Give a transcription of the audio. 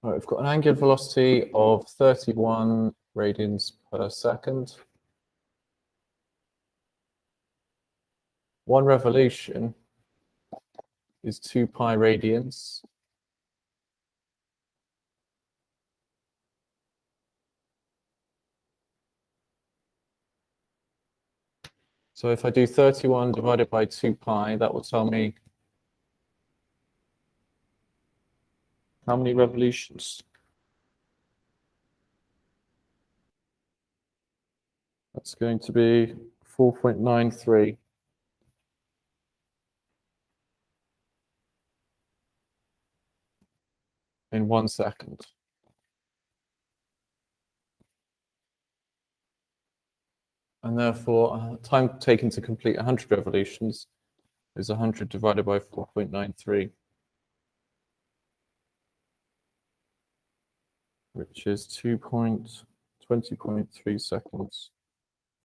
All right, we've got an angular velocity of 31 radians per second. One revolution is 2 pi radians. So if I do 31 divided by 2 pi, that will tell me how many revolutions. That's going to be 4.93. In 1 second. And therefore, time taken to complete 100 revolutions is 100 divided by 4.93, which is 20.3 seconds.